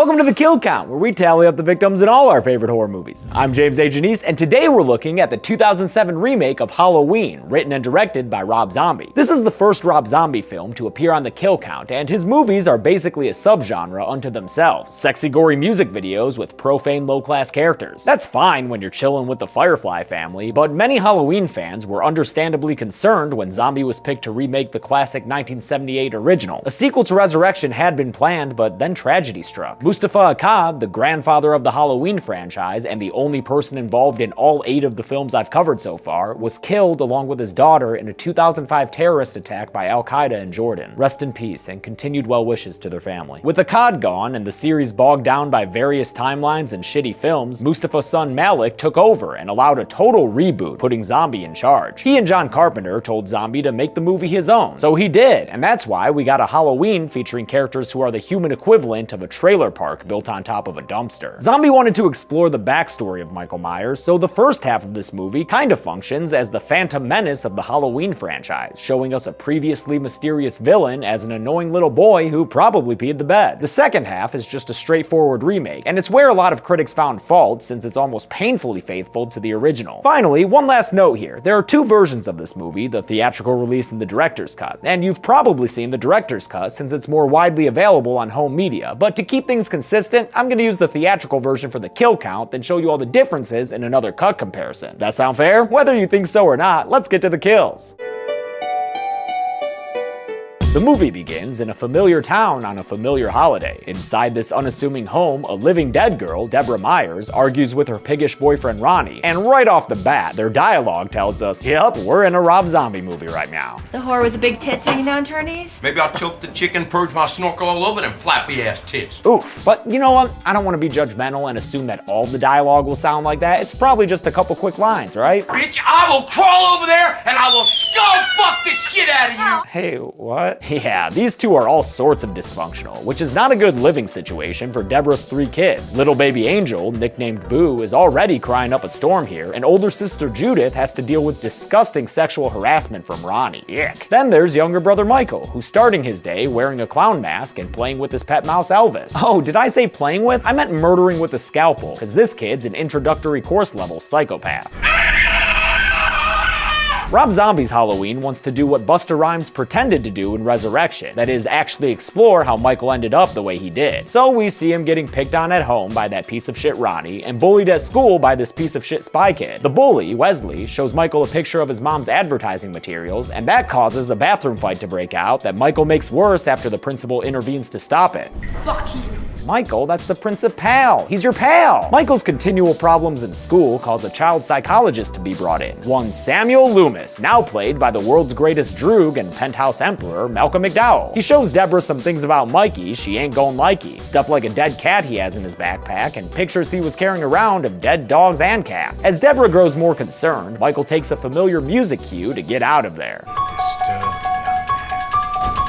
Welcome to the Kill Count, where we tally up the victims in all our favorite horror movies. I'm James A. Janice, and today we're looking at the 2007 remake of Halloween, written and directed by Rob Zombie. This is the first Rob Zombie film to appear on the Kill Count, and his movies are basically a subgenre unto themselves. Sexy, gory music videos with profane, low-class characters. That's fine when you're chilling with the Firefly family, but many Halloween fans were understandably concerned when Zombie was picked to remake the classic 1978 original. A sequel to Resurrection had been planned, but then tragedy struck. Mustafa Akkad, the grandfather of the Halloween franchise and the only person involved in all 8 of the films I've covered so far, was killed along with his daughter in a 2005 terrorist attack by Al-Qaeda in Jordan. Rest in peace and continued well wishes to their family. With Akkad gone and the series bogged down by various timelines and shitty films, Mustafa's son Malik took over and allowed a total reboot, putting Zombie in charge. He and John Carpenter told Zombie to make the movie his own. So he did, and that's why we got a Halloween featuring characters who are the human equivalent of a trailer park built on top of a dumpster. Zombie wanted to explore the backstory of Michael Myers, so the first half of this movie kind of functions as the Phantom Menace of the Halloween franchise, showing us a previously mysterious villain as an annoying little boy who probably peed the bed. The second half is just a straightforward remake, and it's where a lot of critics found fault since it's almost painfully faithful to the original. Finally, one last note here. There are 2 versions of this movie, the theatrical release and the director's cut, and you've probably seen the director's cut since it's more widely available on home media, but to keep things consistent, I'm going to use the theatrical version for the kill count, then show you all the differences in another cut comparison. That sound fair? Whether you think so or not, let's get to the kills. The movie begins in a familiar town on a familiar holiday. Inside this unassuming home, a living dead girl, Deborah Myers, argues with her piggish boyfriend Ronnie, and right off the bat, their dialogue tells us, yep, we're in a Rob Zombie movie right now. The whore with the big tits hanging down to her knees? Maybe I'll choke the chicken, purge my snorkel all over them flappy ass tits. Oof, but you know what? I don't want to be judgmental and assume that all the dialogue will sound like that. It's probably just a couple quick lines, right? Bitch, I will crawl over there and I will skull fuck the shit out of you! Hey, what? Yeah, these two are all sorts of dysfunctional, which is not a good living situation for Deborah's 3 kids. Little baby Angel, nicknamed Boo, is already crying up a storm here, and older sister Judith has to deal with disgusting sexual harassment from Ronnie. Yuck. Then there's younger brother Michael, who's starting his day wearing a clown mask and playing with his pet mouse Elvis. Oh, did I say playing with? I meant murdering with a scalpel, because this kid's an introductory course level psychopath. Rob Zombie's Halloween wants to do what Busta Rhymes pretended to do in Resurrection, that is, actually explore how Michael ended up the way he did. So we see him getting picked on at home by that piece of shit Ronnie, and bullied at school by this piece of shit spy kid. The bully, Wesley, shows Michael a picture of his mom's advertising materials, and that causes a bathroom fight to break out that Michael makes worse after the principal intervenes to stop it. Fuck you. Michael, that's the principal. He's your pal. Michael's continual problems in school cause a child psychologist to be brought in. One Samuel Loomis, now played by the world's greatest droog and penthouse emperor, Malcolm McDowell. He shows Deborah some things about Mikey she ain't gon' likey. Stuff like a dead cat he has in his backpack and pictures he was carrying around of dead dogs and cats. As Deborah grows more concerned, Michael takes a familiar music cue to get out of there. Disturbed young man.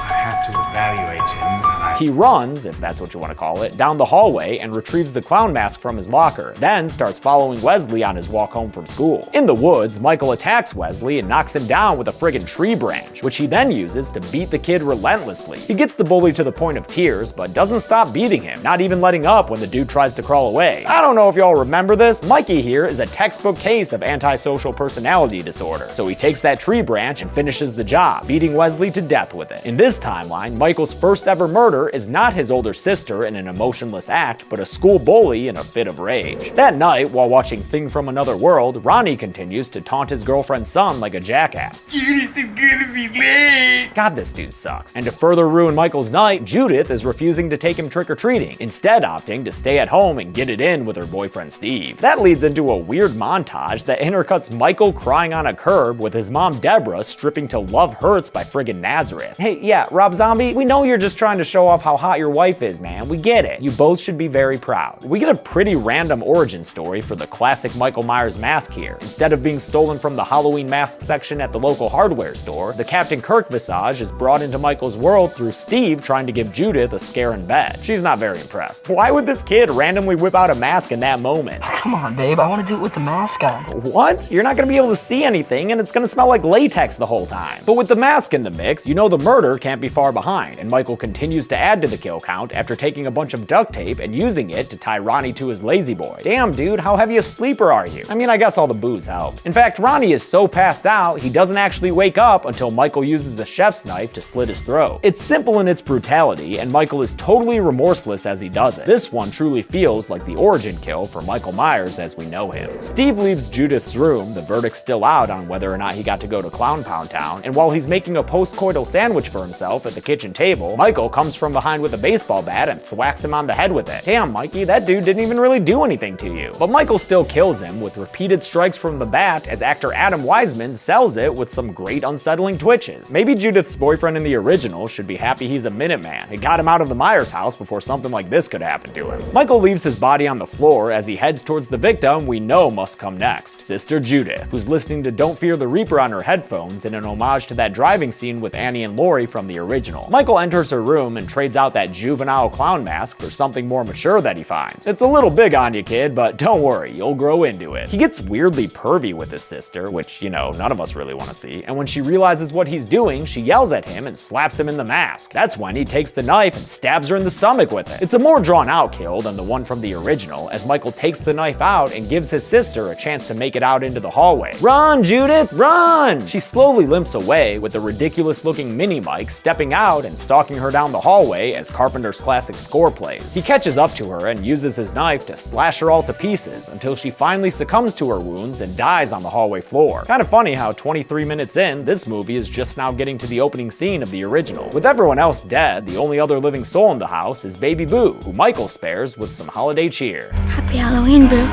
I have to evaluate him. He runs, if that's what you want to call it, down the hallway and retrieves the clown mask from his locker, then starts following Wesley on his walk home from school. In the woods, Michael attacks Wesley and knocks him down with a friggin' tree branch, which he then uses to beat the kid relentlessly. He gets the bully to the point of tears, but doesn't stop beating him, not even letting up when the dude tries to crawl away. I don't know if y'all remember this, Mikey here is a textbook case of antisocial personality disorder, so he takes that tree branch and finishes the job, beating Wesley to death with it. In this timeline, Michael's first ever murder is not his older sister in an emotionless act, but a school bully in a fit of rage. That night, while watching Thing from Another World, Ronnie continues to taunt his girlfriend's son like a jackass. Judith, I'm gonna be late! God, this dude sucks. And to further ruin Michael's night, Judith is refusing to take him trick-or-treating, instead opting to stay at home and get it in with her boyfriend Steve. That leads into a weird montage that intercuts Michael crying on a curb with his mom Deborah stripping to Love Hurts by friggin' Nazareth. Hey, yeah, Rob Zombie, we know you're just trying to show off how hot your wife is, man. We get it. You both should be very proud. We get a pretty random origin story for the classic Michael Myers mask here. Instead of being stolen from the Halloween mask section at the local hardware store, the Captain Kirk visage is brought into Michael's world through Steve trying to give Judith a scare in bed. She's not very impressed. Why would this kid randomly whip out a mask in that moment? Come on, babe. I want to do it with the mask on. What? You're not gonna be able to see anything and it's gonna smell like latex the whole time. But with the mask in the mix, you know the murder can't be far behind, and Michael continues to add to the kill count after taking a bunch of duct tape and using it to tie Ronnie to his lazy boy. Damn, dude, how heavy a sleeper are you? I mean, I guess all the booze helps. In fact, Ronnie is so passed out, he doesn't actually wake up until Michael uses a chef's knife to slit his throat. It's simple in its brutality, and Michael is totally remorseless as he does it. This one truly feels like the origin kill for Michael Myers as we know him. Steve leaves Judith's room, the verdict's still out on whether or not he got to go to Clown Pound Town, and while he's making a post-coital sandwich for himself at the kitchen table, Michael comes from behind with a baseball bat and thwacks him on the head with it. Damn, Mikey, that dude didn't even really do anything to you. But Michael still kills him with repeated strikes from the bat as actor Adam Wiseman sells it with some great unsettling twitches. Maybe Judith's boyfriend in the original should be happy he's a Minuteman. It got him out of the Myers house before something like this could happen to him. Michael leaves his body on the floor as he heads towards the victim we know must come next, Sister Judith, who's listening to Don't Fear the Reaper on her headphones in an homage to that driving scene with Annie and Laurie from the original. Michael enters her room and trades out that juvenile clown mask for something more mature that he finds. It's a little big on you, kid, but don't worry, you'll grow into it. He gets weirdly pervy with his sister, which, you know, none of us really want to see, and when she realizes what he's doing, she yells at him and slaps him in the mask. That's when he takes the knife and stabs her in the stomach with it. It's a more drawn out kill than the one from the original, as Michael takes the knife out and gives his sister a chance to make it out into the hallway. Run, Judith, run! She slowly limps away, with the ridiculous looking mini Mike stepping out and stalking her down the hallway as Carpenter's classic score plays. He catches up to her and uses his knife to slash her all to pieces until she finally succumbs to her wounds and dies on the hallway floor. Kind of funny how 23 minutes in, this movie is just now getting to the opening scene of the original. With everyone else dead, the only other living soul in the house is Baby Boo, who Michael spares with some holiday cheer. Happy Halloween, Boo.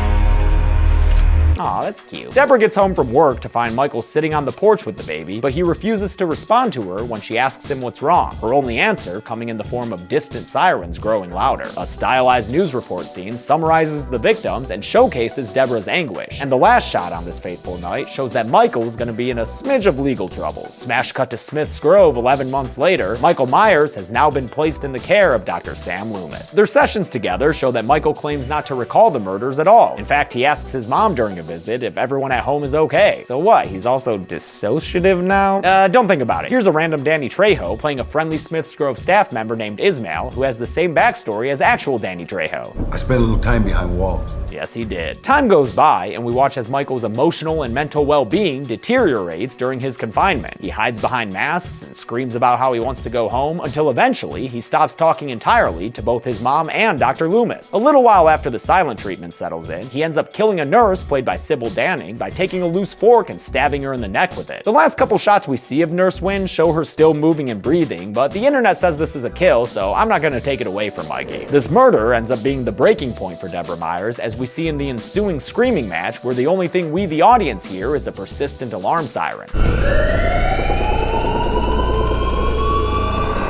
Aw, that's cute. Deborah gets home from work to find Michael sitting on the porch with the baby, but he refuses to respond to her when she asks him what's wrong, her only answer coming in the form of distant sirens growing louder. A stylized news report scene summarizes the victims and showcases Deborah's anguish, and the last shot on this fateful night shows that Michael's gonna be in a smidge of legal troubles. Smash cut to Smith's Grove 11 months later, Michael Myers has now been placed in the care of Dr. Sam Loomis. Their sessions together show that Michael claims not to recall the murders at all. In fact, he asks his mom during a visit if everyone at home is okay. So what, he's also dissociative now? Don't think about it. Here's a random Danny Trejo playing a friendly Smith's Grove staff member named Ismail, who has the same backstory as actual Danny Trejo. I spent a little time behind walls. Yes, he did. Time goes by, and we watch as Michael's emotional and mental well-being deteriorates during his confinement. He hides behind masks and screams about how he wants to go home, until eventually he stops talking entirely to both his mom and Dr. Loomis. A little while after the silent treatment settles in, he ends up killing a nurse played by Sybil Danning by taking a loose fork and stabbing her in the neck with it. The last couple shots we see of Nurse Wynn show her still moving and breathing, but the internet says this is a kill, so I'm not gonna take it away from Mikey. This murder ends up being the breaking point for Deborah Myers, as we see in the ensuing screaming match, where the only thing we, the audience, hear is a persistent alarm siren.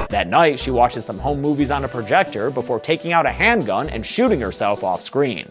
That night, she watches some home movies on a projector before taking out a handgun and shooting herself off screen.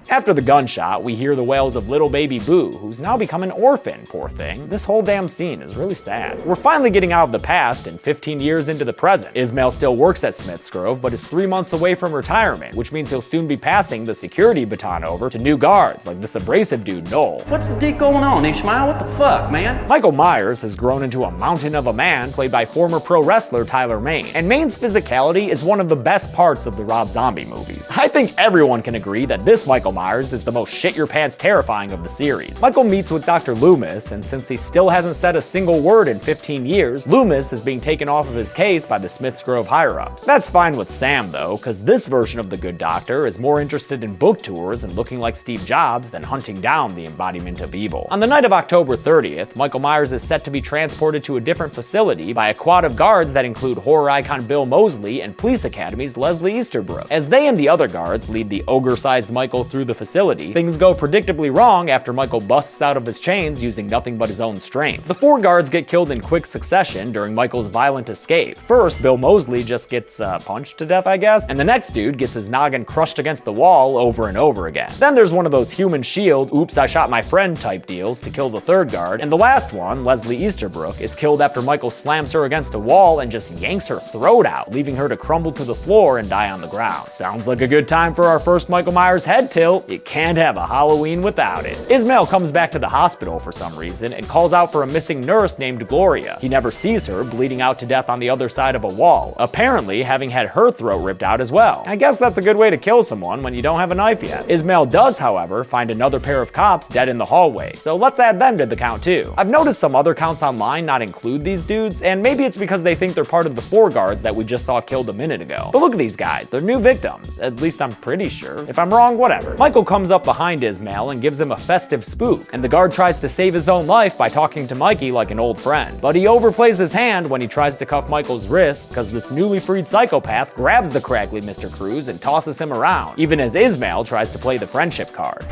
After the gunshot, we hear the wails of little baby Boo, who's now become an orphan, poor thing. This whole damn scene is really sad. We're finally getting out of the past and 15 years into the present. Ismail still works at Smith's Grove, but is 3 months away from retirement, which means he'll soon be passing the security baton over to new guards, like this abrasive dude, Noel. What's the dick going on, Ishmael? What the fuck, man? Michael Myers has grown into a mountain of a man played by former pro wrestler Tyler Mane, and Mane's physicality is one of the best parts of the Rob Zombie movies. I think everyone can agree that this Michael Myers is the most shit-your-pants terrifying of the series. Michael meets with Dr. Loomis, and since he still hasn't said a single word in 15 years, Loomis is being taken off of his case by the Smith's Grove higher-ups. That's fine with Sam, though, because this version of the good doctor is more interested in book tours and looking like Steve Jobs than hunting down the embodiment of evil. On the night of October 30th, Michael Myers is set to be transported to a different facility by a quad of guards that include horror icon Bill Moseley and Police Academy's Leslie Easterbrook. As they and the other guards lead the ogre-sized Michael through the facility, things go predictably wrong after Michael busts out of his chains using nothing but his own strength. The 4 guards get killed in quick succession during Michael's violent escape. First, Bill Moseley just gets punched to death, I guess, and the next dude gets his noggin crushed against the wall over and over again. Then there's one of those human shield, oops, I shot my friend type deals to kill the 3rd guard, and the last one, Leslie Easterbrook, is killed after Michael slams her against a wall and just yanks her throat out, leaving her to crumble to the floor and die on the ground. Sounds like a good time for our first Michael Myers head tilt. Well, you can't have a Halloween without it. Ismail comes back to the hospital for some reason and calls out for a missing nurse named Gloria. He never sees her, bleeding out to death on the other side of a wall, apparently having had her throat ripped out as well. I guess that's a good way to kill someone when you don't have a knife yet. Ismail does, however, find another pair of cops dead in the hallway, so let's add them to the count too. I've noticed some other counts online not include these dudes, and maybe it's because they think they're part of the 4 guards that we just saw killed a minute ago. But look at these guys, they're new victims. At least I'm pretty sure. If I'm wrong, whatever. Michael comes up behind Ismail and gives him a festive spook, and the guard tries to save his own life by talking to Mikey like an old friend. But he overplays his hand when he tries to cuff Michael's wrists, because this newly freed psychopath grabs the craggly Mr. Cruz and tosses him around, even as Ismail tries to play the friendship card.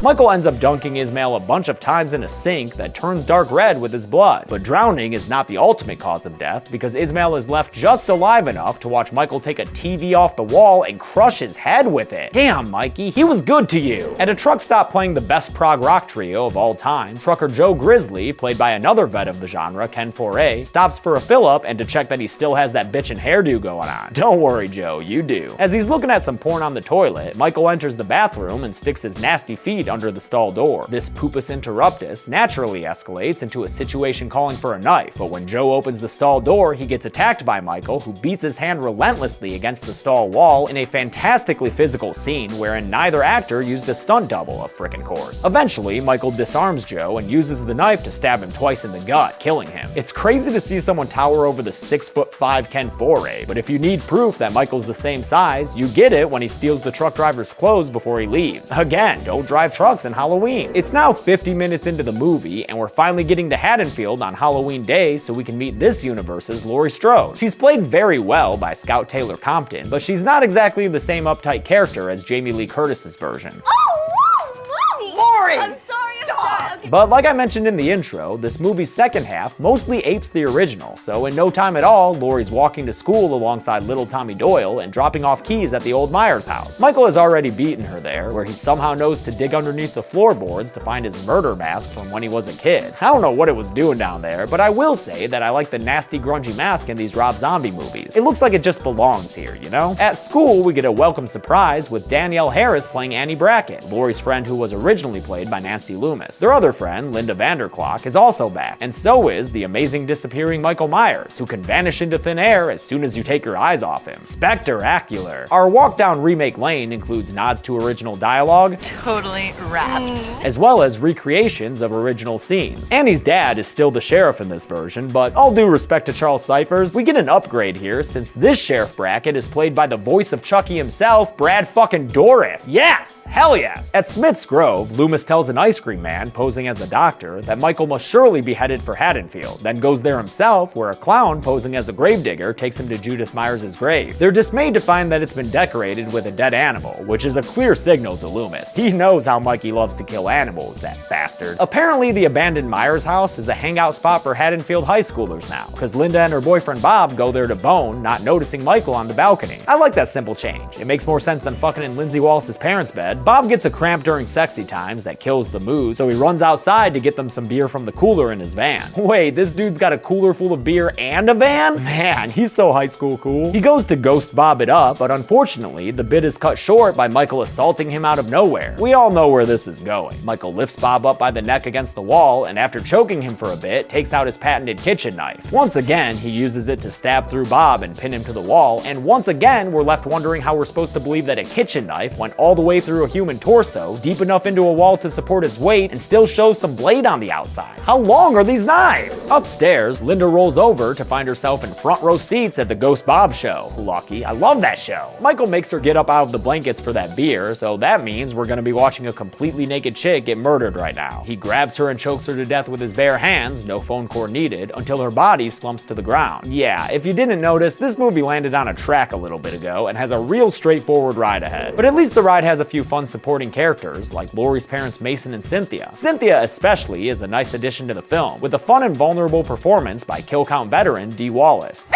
Michael ends up dunking Ismail a bunch of times in a sink that turns dark red with his blood. But drowning is not the ultimate cause of death, because Ismail is left just alive enough to watch Michael take a TV off the wall and crush his head with it. Damn, Mikey, he was good to you. At a truck stop playing the best prog rock trio of all time, trucker Joe Grizzly, played by another vet of the genre, Ken Foray, stops for a fill-up and to check that he still has that bitchin' hairdo going on. Don't worry, Joe, you do. As he's looking at some porn on the toilet, Michael enters the bathroom and sticks his nasty feet under the stall door. This pupus interruptus naturally escalates into a situation calling for a knife, but when Joe opens the stall door, he gets attacked by Michael, who beats his hand relentlessly against the stall wall in a fantastically physical scene wherein neither actor used a stunt double, of frickin' course. Eventually, Michael disarms Joe and uses the knife to stab him twice in the gut, killing him. It's crazy to see someone tower over the 6'5" Ken Foray, but if you need proof that Michael's the same size, you get it when he steals the truck driver's clothes before he leaves. Again, don't drive trucks in Halloween. It's now 50 minutes into the movie, and we're finally getting to Haddonfield on Halloween Day so we can meet this universe's Laurie Strode. She's played very well by Scout Taylor Compton, but she's not exactly the same uptight character as Jamie Lee Curtis's version. Oh, Mommy! Lori! I'm sorry. Okay. But like I mentioned in the intro, this movie's second half mostly apes the original, so in no time at all, Laurie's walking to school alongside little Tommy Doyle and dropping off keys at the old Myers house. Michael has already beaten her there, where he somehow knows to dig underneath the floorboards to find his murder mask from when he was a kid. I don't know what it was doing down there, but I will say that I like the nasty grungy mask in these Rob Zombie movies. It looks like it just belongs here, you know? At school, we get a welcome surprise with Danielle Harris playing Annie Brackett, Laurie's friend who was originally played by Nancy Loomis. Their other friend, Linda Vanderklok, is also back, and so is the amazing disappearing Michael Myers, who can vanish into thin air as soon as you take your eyes off him. Spectacular. Our walk down Remake Lane includes nods to original dialogue, Totally wrapped. as well as recreations of original scenes. Annie's dad is still the sheriff in this version, but all due respect to Charles Cyphers, we get an upgrade here since this Sheriff Brackett is played by the voice of Chucky himself, Brad fucking Dourif. Yes! Hell yes! At Smith's Grove, Loomis tells an ice cream man posing as a doctor that Michael must surely be headed for Haddonfield, then goes there himself, where a clown posing as a gravedigger takes him to Judith Myers' grave. They're dismayed to find that it's been decorated with a dead animal, which is a clear signal to Loomis. He knows how Mikey loves to kill animals, that bastard. Apparently, the abandoned Myers house is a hangout spot for Haddonfield high schoolers now, because Linda and her boyfriend Bob go there to bone, not noticing Michael on the balcony. I like that simple change. It makes more sense than fucking in Lindsay Wallace's parents' bed. Bob gets a cramp during sexy times that kills the mood, so he runs outside to get them some beer from the cooler in his van. Wait, this dude's got a cooler full of beer and a van? Man, he's so high school cool. He goes to ghost Bob it up, but unfortunately, the bit is cut short by Michael assaulting him out of nowhere. We all know where this is going. Michael lifts Bob up by the neck against the wall, and after choking him for a bit, takes out his patented kitchen knife. Once again, he uses it to stab through Bob and pin him to the wall, and once again, we're left wondering how we're supposed to believe that a kitchen knife went all the way through a human torso, deep enough into a wall to support his weight, and still shows some blade on the outside. How long are these knives? Upstairs, Linda rolls over to find herself in front row seats at the Ghost Bob show. Lucky, I love that show. Michael makes her get up out of the blankets for that beer, so that means we're gonna be watching a completely naked chick get murdered right now. He grabs her and chokes her to death with his bare hands, no phone cord needed, until her body slumps to the ground. Yeah, if you didn't notice, this movie landed on a track a little bit ago and has a real straightforward ride ahead. But at least the ride has a few fun supporting characters, like Laurie's parents Mason and Cynthia. Cynthia especially is a nice addition to the film, with a fun and vulnerable performance by Kill Count veteran Dee Wallace.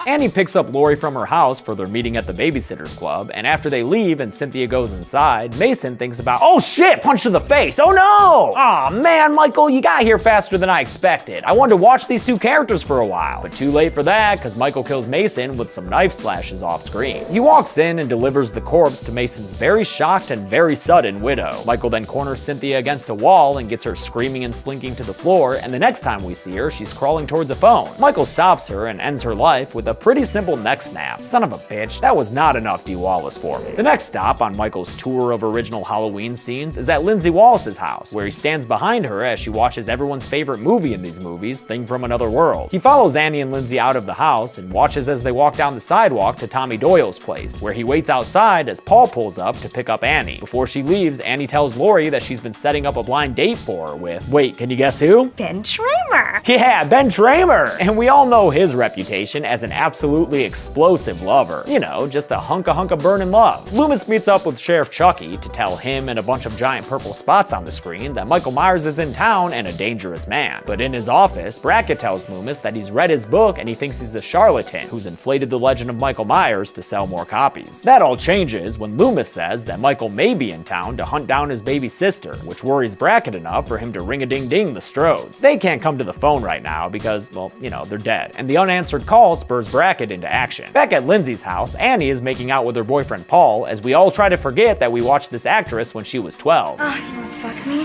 Annie picks up Lori from her house for their meeting at the Babysitters Club, and after they leave and Cynthia goes inside, Mason thinks about, oh shit, punch to the face, oh no! Aw man, Michael, you got here faster than I expected. I wanted to watch these two characters for a while, but too late for that, because Michael kills Mason with some knife slashes off screen. He walks in and delivers the corpse to Mason's very shocked and very sudden widow. Michael then corners Cynthia against a wall and gets her screaming and slinking to the floor, and the next time we see her, she's crawling towards a phone. Michael stops her and ends her life with a pretty simple neck snap. Son of a bitch, that was not enough Dee Wallace for me. The next stop on Michael's tour of original Halloween scenes is at Lindsay Wallace's house, where he stands behind her as she watches everyone's favorite movie in these movies, Thing from Another World. He follows Annie and Lindsay out of the house and watches as they walk down the sidewalk to Tommy Doyle's place, where he waits outside as Paul pulls up to pick up Annie. Before she leaves, Annie tells Lori that she's been setting up a blind date for her with, wait, can you guess who? Ben Tramer. Yeah, Ben Tramer! And we all know his reputation as an absolutely explosive lover. You know, just a hunk of burnin' love. Loomis meets up with Sheriff Chucky to tell him and a bunch of giant purple spots on the screen that Michael Myers is in town and a dangerous man. But in his office, Brackett tells Loomis that he's read his book and he thinks he's a charlatan who's inflated the legend of Michael Myers to sell more copies. That all changes when Loomis says that Michael may be in town to hunt down his baby sister, which worries Brackett enough for him to ring-a-ding-ding the Strodes. They can't come to the phone right now because, well, you know, they're dead, and the unanswered call spurs Brackett into action. Back at Lindsay's house, Annie is making out with her boyfriend Paul as we all try to forget that we watched this actress when she was 12. Oh, you wanna fuck me?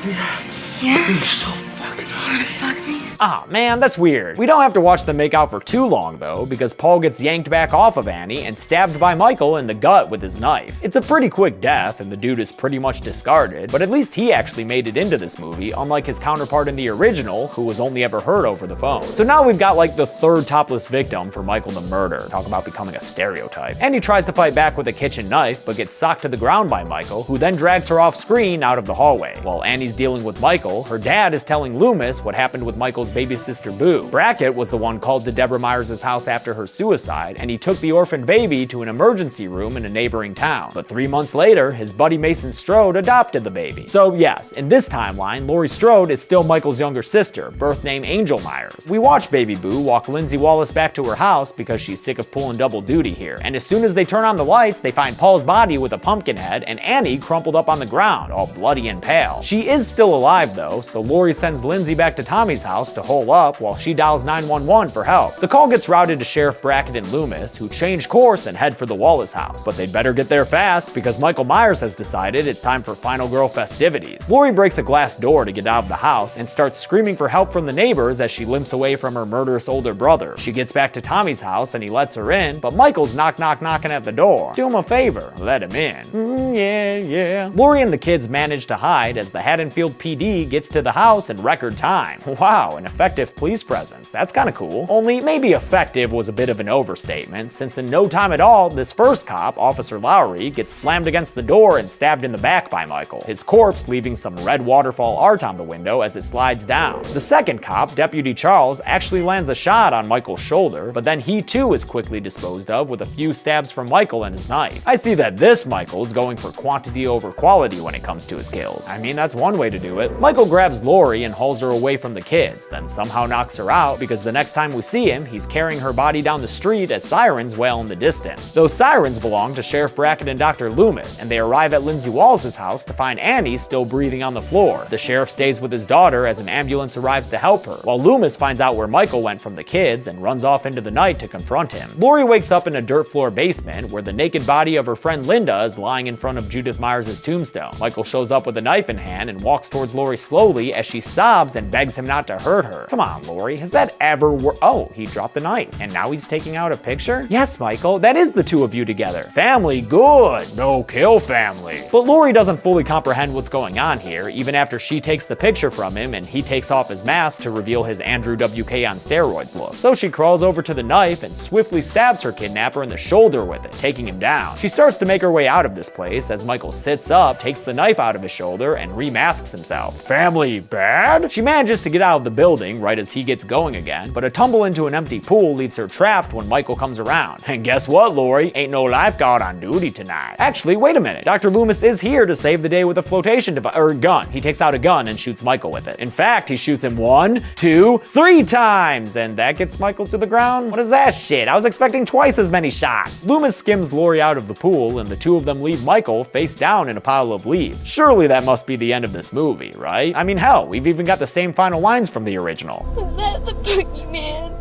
Yeah? You're so fucking You wanna fuck me? Ah, man, that's weird. We don't have to watch them make out for too long, though, because Paul gets yanked back off of Annie and stabbed by Michael in the gut with his knife. It's a pretty quick death, and the dude is pretty much discarded, but at least he actually made it into this movie, unlike his counterpart in the original, who was only ever heard over the phone. So now we've got like the third topless victim for Michael the murder. Talk about becoming a stereotype. Annie tries to fight back with a kitchen knife, but gets socked to the ground by Michael, who then drags her off screen out of the hallway. While Annie's dealing with Michael, her dad is telling Loomis what happened with Michael's baby sister Boo. Brackett was the one called to Deborah Myers' house after her suicide, and he took the orphaned baby to an emergency room in a neighboring town. But 3 months later, his buddy Mason Strode adopted the baby. So yes, in this timeline, Laurie Strode is still Michael's younger sister, birth name Angel Myers. We watch baby Boo walk Lindsay Wallace back to her house because she's sick of pulling double duty here, and as soon as they turn on the lights, they find Paul's body with a pumpkin head and Annie crumpled up on the ground, all bloody and pale. She is still alive though, so Laurie sends Lindsay back to Tommy's house to hole up while she dials 911 for help. The call gets routed to Sheriff Brackett and Loomis, who change course and head for the Wallace house. But they'd better get there fast because Michael Myers has decided it's time for final girl festivities. Laurie breaks a glass door to get out of the house and starts screaming for help from the neighbors as she limps away from her murderous older brother. She gets back to Tommy's house and he lets her in, but Michael's knocking at the door. Do him a favor, let him in. Yeah. Laurie and the kids manage to hide as the Haddonfield PD gets to the house in record time. Wow, an effective police presence. That's kinda cool. Only maybe effective was a bit of an overstatement, since in no time at all, this first cop, Officer Lowry, gets slammed against the door and stabbed in the back by Michael, his corpse leaving some red waterfall art on the window as it slides down. The second cop, Deputy Charles, actually lands a shot on Michael's shoulder, but then he too is quickly disposed of with a few stabs from Michael and his knife. I see that this Michael's going for quantity over quality when it comes to his kills. I mean, that's one way to do it. Michael grabs Lori and hauls her away from the kids, then somehow knocks her out because the next time we see him, he's carrying her body down the street as sirens wail in the distance. Those sirens belong to Sheriff Brackett and Dr. Loomis, and they arrive at Lindsay Wallace's house to find Annie still breathing on the floor. The sheriff stays with his daughter as an ambulance arrives to help her, while Loomis finds out where Michael went from the kids and runs off into the night to confront him. Lori wakes up in a dirt floor basement where the naked body of her friend Linda is lying in front of Judith Myers' tombstone. Michael shows up with a knife in hand and walks towards Lori slowly as she sobs and begs him not to hurt her. Come on, Lori, has that ever worked? Oh, he dropped the knife, and now he's taking out a picture? Yes, Michael, that is the two of you together. Family, good. No kill family. But Lori doesn't fully comprehend what's going on here, even after she takes the picture from him and he takes off his mask to reveal his Andrew WK on steroids look. So she crawls over to the knife and swiftly stabs her kidnapper in the shoulder with it, taking him down. She starts to make her way out of this place as Michael sits up, takes the knife out of his shoulder, and remasks himself. Family bad? She manages to get out of the building building right as he gets going again, but a tumble into an empty pool leaves her trapped when Michael comes around. And guess what, Lori? Ain't no lifeguard on duty tonight. Actually, wait a minute. Dr. Loomis is here to save the day with a flotation device, or gun. He takes out a gun and shoots Michael with it. In fact, he shoots him 1, 2, 3 times, and that gets Michael to the ground? What is that shit? I was expecting twice as many shots. Loomis skims Lori out of the pool, and the two of them leave Michael face down in a pile of leaves. Surely that must be the end of this movie, right? I mean, hell, we've even got the same final lines from the original. Was that the boogeyman?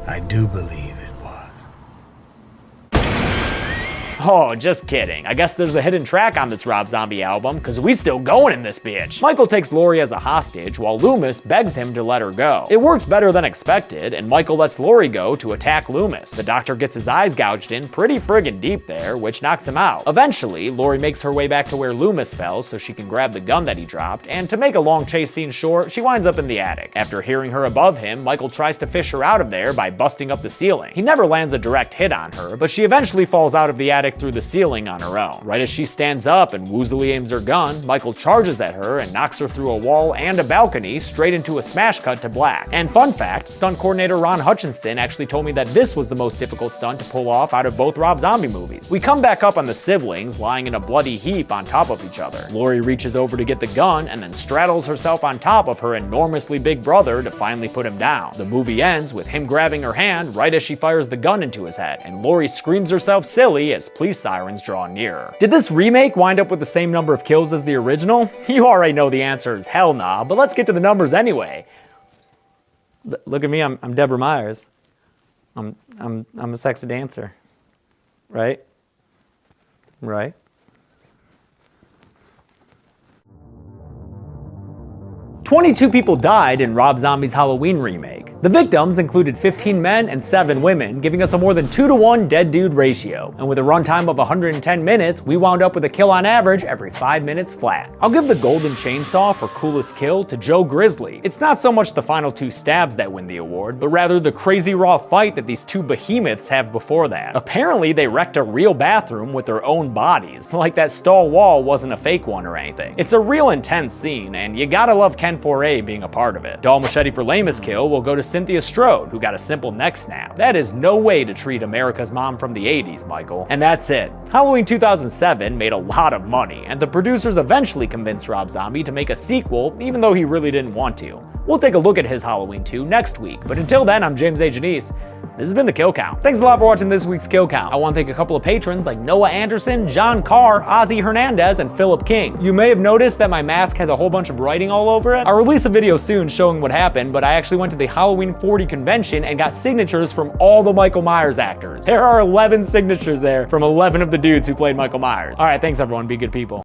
I do believe it was. Oh, just kidding. I guess there's a hidden track on this Rob Zombie album, cause we still going in this bitch. Michael takes Lori as a hostage while Loomis begs him to let her go. It works better than expected, and Michael lets Lori go to attack Loomis. The doctor gets his eyes gouged in pretty friggin' deep there, which knocks him out. Eventually, Lori makes her way back to where Loomis fell so she can grab the gun that he dropped, and to make a long chase scene short, she winds up in the attic. After hearing her above him, Michael tries to fish her out of there by busting up the ceiling. He never lands a direct hit on her, but she eventually falls out of the attic through the ceiling on her own. Right as she stands up and woozily aims her gun, Michael charges at her and knocks her through a wall and a balcony straight into a smash cut to black. And fun fact, stunt coordinator Ron Hutchinson actually told me that this was the most difficult stunt to pull off out of both Rob Zombie movies. We come back up on the siblings lying in a bloody heap on top of each other. Lori reaches over to get the gun and then straddles herself on top of her enormously big brother to finally put him down. The movie ends with him grabbing her hand right as she fires the gun into his head, and Lori screams herself silly as police sirens draw nearer. Did this remake wind up with the same number of kills as the original? You already know the answer is hell nah, but let's get to the numbers anyway. Look at me, I'm Deborah Myers. I'm a sexy dancer. Right? Right? "22 people died in Rob Zombie's Halloween remake. The victims included 15 men and 7 women, giving us a more than 2-to-1 dead dude ratio. And with a runtime of 110 minutes, we wound up with a kill on average every 5 minutes flat. I'll give the golden chainsaw for coolest kill to Joe Grizzly. It's not so much the final 2 stabs that win the award, but rather the crazy raw fight that these 2 behemoths have before that. Apparently they wrecked a real bathroom with their own bodies, like that stall wall wasn't a fake one or anything. It's a real intense scene, and you gotta love Ken Foray being a part of it. Doll Machete for lamest kill will go to Cynthia Strode, who got a simple neck snap. That is no way to treat America's mom from the 80s, Michael. And that's it. Halloween 2007 made a lot of money, and the producers eventually convinced Rob Zombie to make a sequel, even though he really didn't want to. We'll take a look at his Halloween 2 next week, but until then, I'm James A. Janice. This has been the Kill Count. Thanks a lot for watching this week's Kill Count. I want to thank a couple of patrons like Noah Anderson, John Carr, Ozzy Hernandez, and Philip King. You may have noticed that my mask has a whole bunch of writing all over it. I'll release a video soon showing what happened, but I actually went to the Halloween 40 convention and got signatures from all the Michael Myers actors. There are 11 signatures there from 11 of the dudes who played Michael Myers. Alright, thanks everyone, be good people.